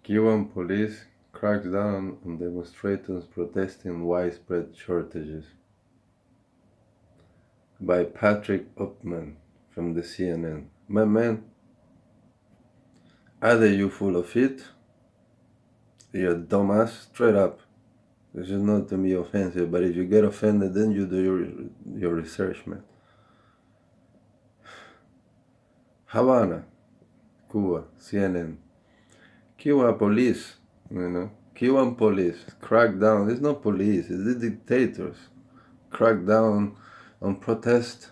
Cuban police cracks down on demonstrators protesting widespread shortages. By Patrick Upman from the CNN. My man, either you full of shit, you're a dumbass, straight up. This is not to be offensive, but if you get offended, then you do your research, man. Havana, Cuba, CNN. Cuba police, Cuban police crack down. It's not police, it's the dictators. Crack down on protest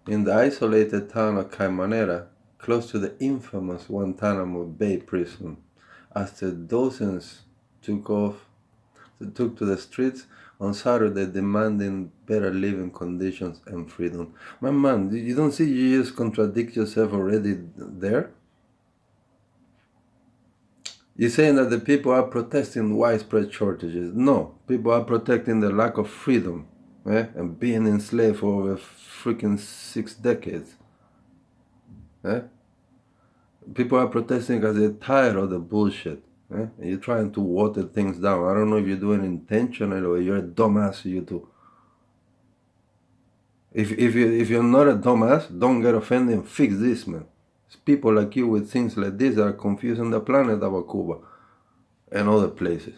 in the isolated town of Caimaneras, close to the infamous Guantanamo Bay prison, after dozens took to the streets on Saturday demanding better living conditions and freedom. My man, you don't see you just contradict yourself already there? You're saying that the people are protesting widespread shortages. No, people are protecting the lack of freedom, and being enslaved for over freaking 6 decades. People are protesting because they're tired of the bullshit. And you're trying to water things down. I don't know if you're doing it intentionally or you're a dumbass, you do. If you're not a dumbass, don't get offended and fix this, man. It's people like you with things like this that are confusing the planet about Cuba and other places,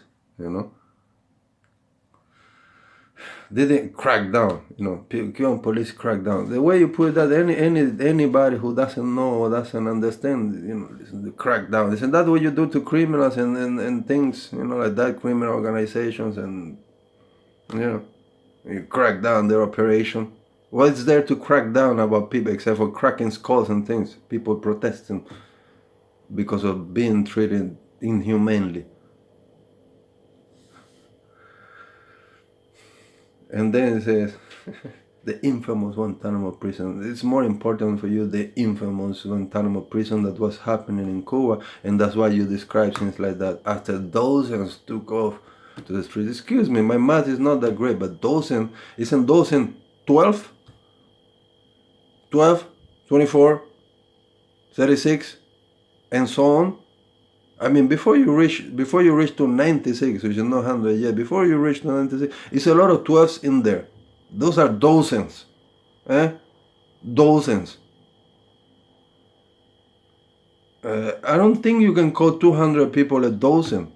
They didn't crack down, Cuban police crack down. The way you put that, anybody who doesn't know or doesn't understand, listen, the crack down. Isn't that what you do to criminals and things, like that, criminal organizations, and, you crack down their operation. What's there to crack down about people except for cracking skulls and things? People protesting because of being treated inhumanely. And then it says, the infamous Guantanamo prison. It's more important for you, the infamous Guantanamo prison, that was happening in Cuba, and that's why you describe things like that. After dozens took off to the streets. Excuse me, my math is not that great, but isn't dozen 12? 12, 24, 36, and so on. I mean, before you reach to 96, which is not 100 yet, before you reach to 96, it's a lot of 12s in there. Those are dozens. Dozens. I don't think you can call 200 people a dozen.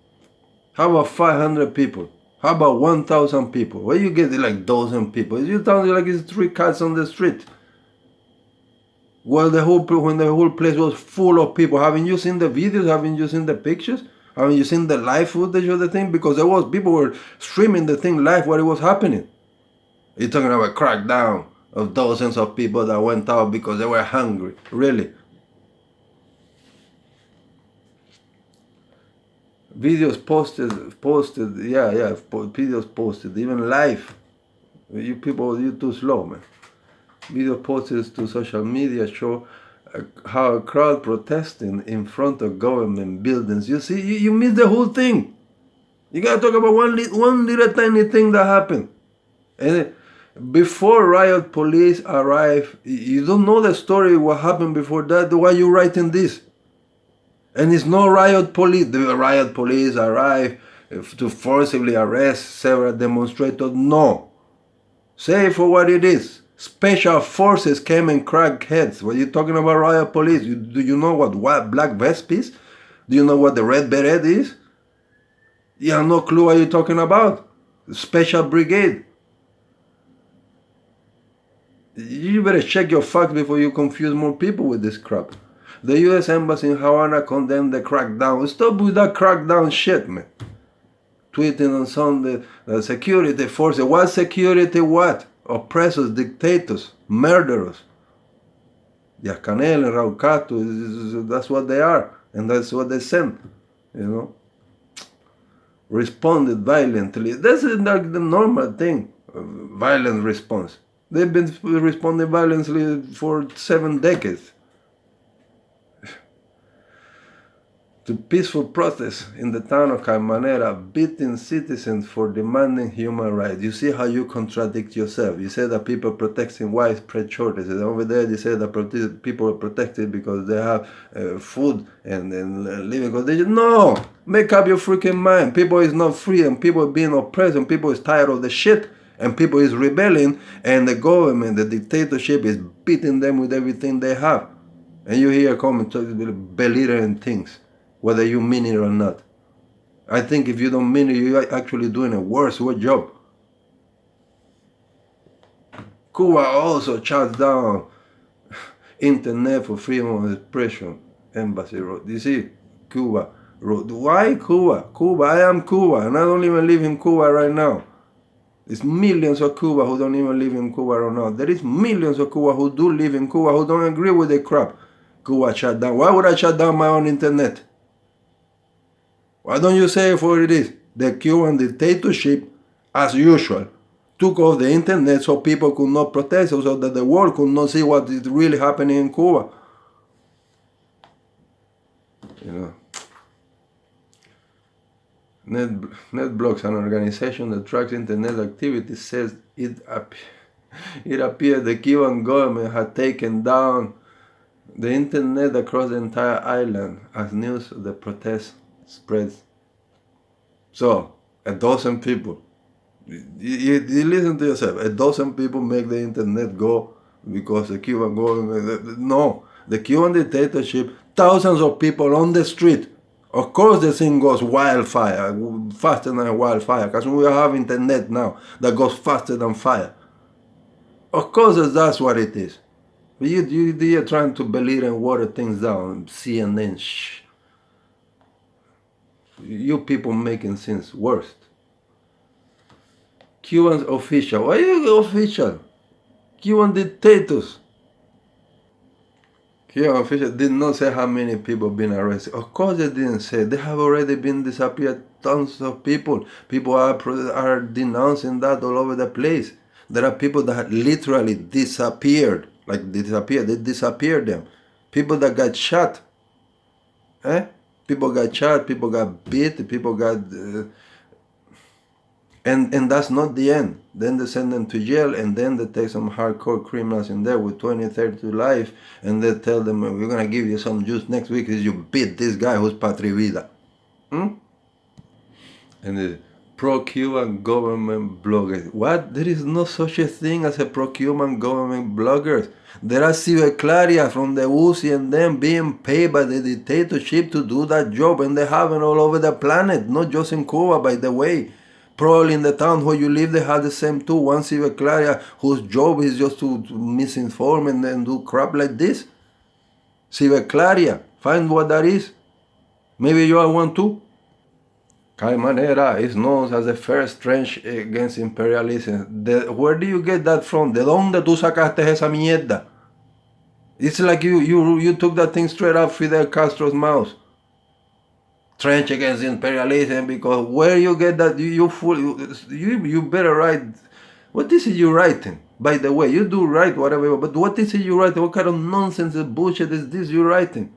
How about 500 people? How about 1,000 people? Where you get like dozen people? You sound like it's 3 cats on the street. Well, when the whole place was full of people. Haven't you seen the videos? Haven't you seen the pictures? Haven't you seen the live footage of the thing? Because people were streaming the thing live while it was happening. You're talking about a crackdown of dozens of people that went out because they were hungry. Really? Videos posted, videos posted, even live. You people, you're too slow, man. Video posts to social media show how a crowd protesting in front of government buildings. You see, you missed the whole thing. You gotta talk about one little tiny thing that happened. And before riot police arrive, you don't know the story, what happened before that. Why you writing this? And it's no riot police. The riot police arrive to forcibly arrest several demonstrators. No. Say it for what it is. Special forces came and cracked heads. What are you talking about, riot police? Do you know what black vest is? Do you know what the red beret is? You have no clue what you're talking about. Special brigade. You better check your facts before you confuse more people with this crap. The U.S. Embassy in Havana condemned the crackdown. Stop with that crackdown shit, man. Tweeting on Sunday, the security forces. What security? What? Oppressors, dictators, murderers. Canel and Raucato, that's what they are. And that's what they sent, Responded violently. This is like the normal thing, violent response. They've been responding violently for 7 decades. to peaceful protests in the town of Caimaneras, beating citizens for demanding human rights. You see how you contradict yourself. You say that people protesting widespread shortages. And over there you say that people are protected because they have food and living conditions. No! Make up your freaking mind. People is not free, and people are being oppressed, and people is tired of the shit, and people is rebelling, and the government, the dictatorship is beating them with everything they have. And you hear comments belittling things, whether you mean it or not. I think if you don't mean it, you're actually doing a worse job. Cuba also shuts down internet for freedom of expression. Embassy wrote. You see, Cuba wrote. Why Cuba? Cuba, I am Cuba, and I don't even live in Cuba right now. There's millions of Cuba who don't even live in Cuba right now. There is millions of Cuba who do live in Cuba who don't agree with the crap Cuba shut down. Why would I shut down my own internet? Why don't you say it for what it is? The Cuban dictatorship, as usual, took off the internet so people could not protest, so that the world could not see what is really happening in Cuba. You know, NetBlocks, an organization that tracks internet activity, says it appeared the Cuban government had taken down the internet across the entire island as news of the protest spreads. So, 12 people. You listen to yourself. 12 people make the internet go because the Cuban government. No, the Cuban dictatorship. Thousands of people on the street. Of course, the thing goes wildfire, faster than wildfire, because we have internet now that goes faster than fire. Of course, that's what it is. You're trying to belittle and water things down. CNN, shh. You people making things worse. Cuban official. Why are you official? Cuban dictators. Cuban official did not say how many people been arrested. Of course they didn't say. They have already been disappeared. Tons of people. People are denouncing that all over the place. There are people that literally disappeared. Like disappeared. They disappeared them. People that got shot. People got shot, people got beat, people got... and that's not the end. Then they send them to jail, and then they take some hardcore criminals in there with 20, 30 to life, and they tell them, we're going to give you some juice next week if you beat this guy who's Patria Vida. And the pro-Cuban government bloggers. What? There is no such a thing as a pro-Cuban government bloggers. There are civil from the UCI and them being paid by the dictatorship to do that job, and they have it all over the planet, not just in Cuba, by the way. Probably in the town where you live, they have the same too. One civil whose job is just to misinform and then do crap like this. Civil find what that is. Maybe you are one too. Caimaneras is known as the first trench against imperialism. Where do you get that from? ¿De dónde tú sacaste esa mierda? It's like you took that thing straight out Fidel Castro's mouth. Trench against imperialism, because where you get that? You better write. What is it you writing? By the way, you do write whatever, but what is it you writing? What kind of nonsense and bullshit is this you writing?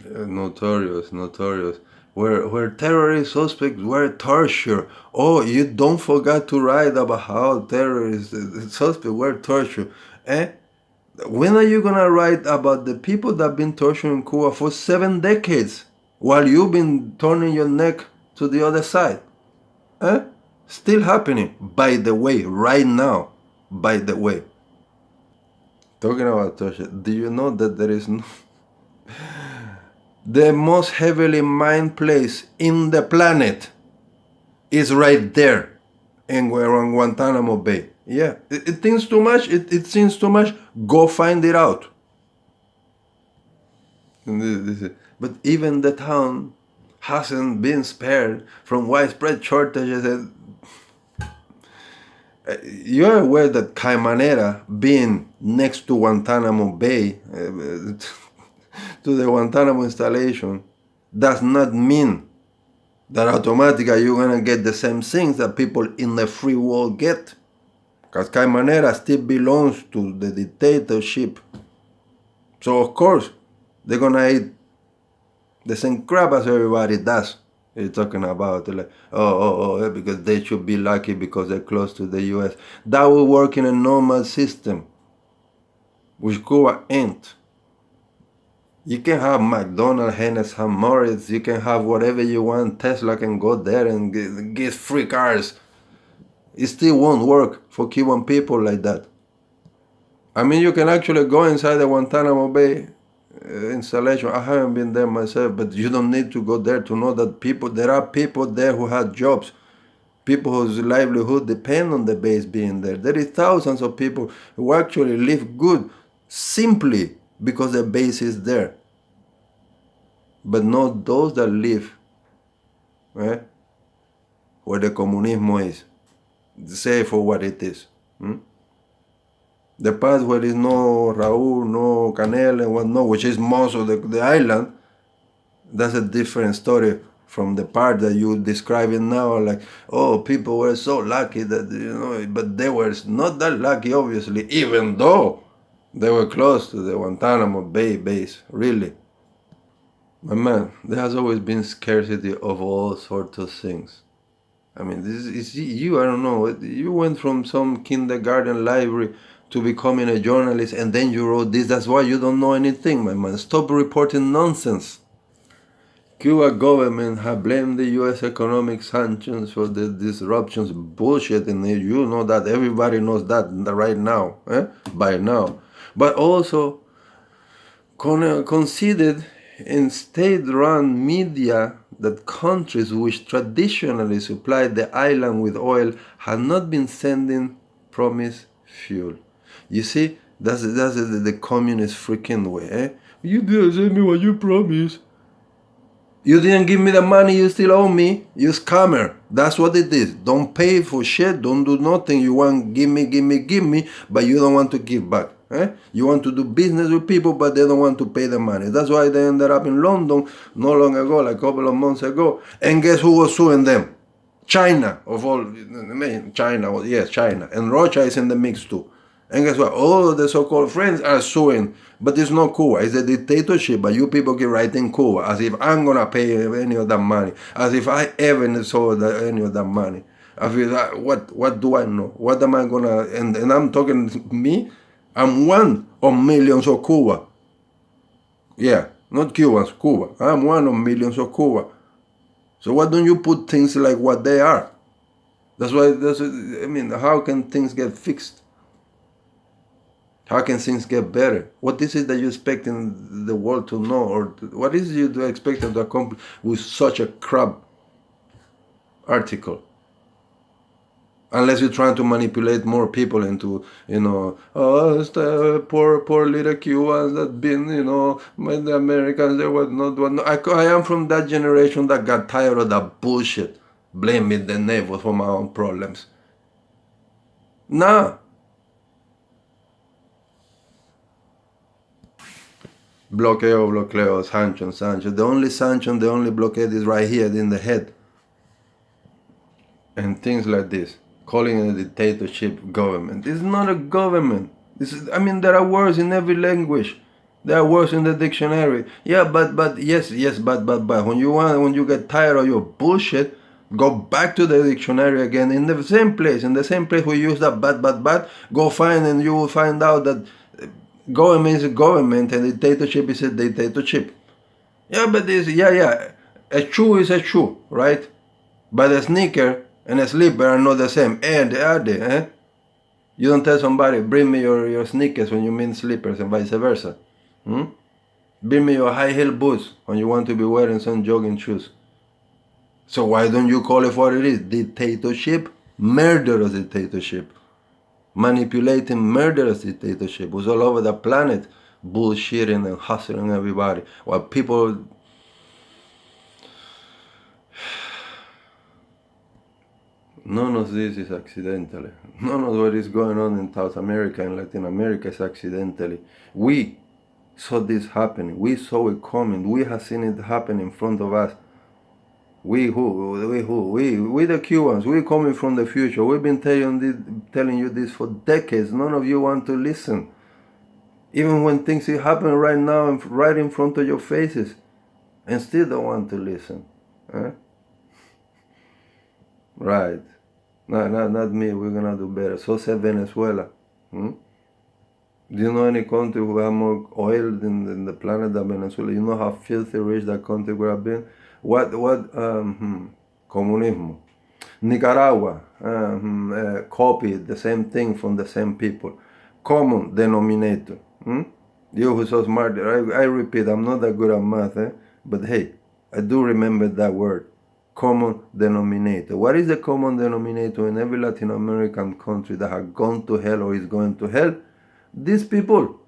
Notorious. Where terrorist suspects were tortured. Oh, you don't forget to write about how terrorist suspects were tortured. When are you gonna write about the people that have been tortured in Cuba for 7 decades while you've been turning your neck to the other side? Still happening, by the way, right now, by the way. Talking about torture, do you know that there is no... The most heavily mined place in the planet is right there in Guantanamo Bay. Yeah, it thinks too much, it seems too much, go find it out. But even the town hasn't been spared from widespread shortages. You're aware that Caimaneras, being next to Guantanamo Bay, to the Guantanamo installation, does not mean that automatically you're going to get the same things that people in the free world get. Because Caimaneras still belongs to the dictatorship. So of course, they're going to eat The same crap as everybody does. You're talking about like, because they should be lucky because they're close to the U.S. That will work in a normal system, which Cuba ain't. You can have McDonald's, Hennessy, Morris, you can have whatever you want. Tesla can go there and get free cars. It still won't work for Cuban people like that. I mean, you can actually go inside the Guantanamo Bay installation. I haven't been there myself, but you don't need to go there to know that there are people there who had jobs, people whose livelihood depend on the base being there. There is thousands of people who actually live good simply because the base is there, but not those that live where the comunismo is. Say for what it is. The part where there is no Raúl, no Canel, and what which is most of the island, that's a different story from the part that you're describing now. Like, oh, people were so lucky that, but they were not that lucky, obviously, even though they were close to the Guantanamo Bay base, really. My man, there has always been scarcity of all sorts of things. I mean, this is you, I don't know, you went from some kindergarten library to becoming a journalist and then you wrote this. That's why you don't know anything, my man. Stop reporting nonsense. Cuba government have blamed the U.S. economic sanctions for the disruptions. Bullshit, and you know that. Everybody knows that right now, by now. But also considered in state-run media that countries which traditionally supplied the island with oil have not been sending promised fuel. You see, that's the communist freaking way. You didn't send me what you promised. You didn't give me the money you still owe me. You scammer. That's what it is. Don't pay for shit. Don't do nothing. You want give me, but you don't want to give back. You want to do business with people, but they don't want to pay the money. That's why they ended up in London not long ago, like a couple of months ago. And guess who was suing them? China, of all. China, yes, China. And Russia is in the mix too. And guess what? All of the so-called friends are suing. But it's not Cuba. It's a dictatorship. But you people keep writing Cuba as if I'm going to pay any of that money. As if I ever saw any of that money. I feel what do I know? What am I going to... And I'm talking me. I'm one of millions of Cuba. Yeah, not Cubans, Cuba. I'm one of millions of Cuba. So why don't you put things like what they are? I mean, how can things get fixed? How can things get better? What is it that you expect in the world to know? Or what is it you expect them to accomplish with such a crap article? Unless you're trying to manipulate more people into, it's the poor little Cubans that been, when the Americans, they were not. I am from that generation that got tired of that bullshit, blaming the neighbors for my own problems. Nah. Bloqueo, sanction. The only sanction, the only blockade is right here in the head. And things like this. Calling it a dictatorship government. It's not a government. There are words in every language. There are words in the dictionary. Yeah, but when you get tired of your bullshit, go back to the dictionary again in the same place we use that but, go find and you will find out that government is a government and dictatorship is a dictatorship. Yeah, but a shoe is a shoe, right? But a sneaker and a slipper are not the same. Are they? You don't tell somebody, bring me your sneakers when you mean slippers and vice versa. Bring me your high heel boots when you want to be wearing some jogging shoes. So why don't you call it what it is? Dictatorship, murderous dictatorship. Manipulating murderous dictatorship was all over the planet, bullshitting and hustling everybody. While people... None of this is accidentally. None of what is going on in South America and Latin America is accidentally. We saw this happening. We saw it coming. We have seen it happen in front of us. We the Cubans. We coming from the future. We've been telling you this for decades. None of you want to listen. Even when things happen right now, right in front of your faces. and still don't want to listen. Huh? Right. Not me. We're gonna do better. So said Venezuela. Hmm? Do you know any country who have more oil in the planet than Venezuela? You know how filthy rich that country would have been? Comunismo. Nicaragua copied the same thing from the same people. Common denominator. You who so smart, I repeat, I'm not that good at math, but hey, I do remember that word. Common denominator. What is the common denominator in every Latin American country that have gone to hell or is going to hell? These people.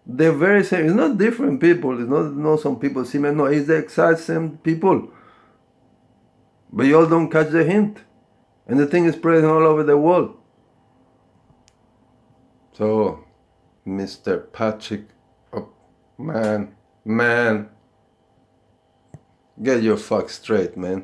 They're very same. It's not different people. It's not some people similar. No, it's the exact same people. But you all don't catch the hint. And the thing is spreading all over the world. So, Mr. Patrick, oh, man, get your fuck straight, man.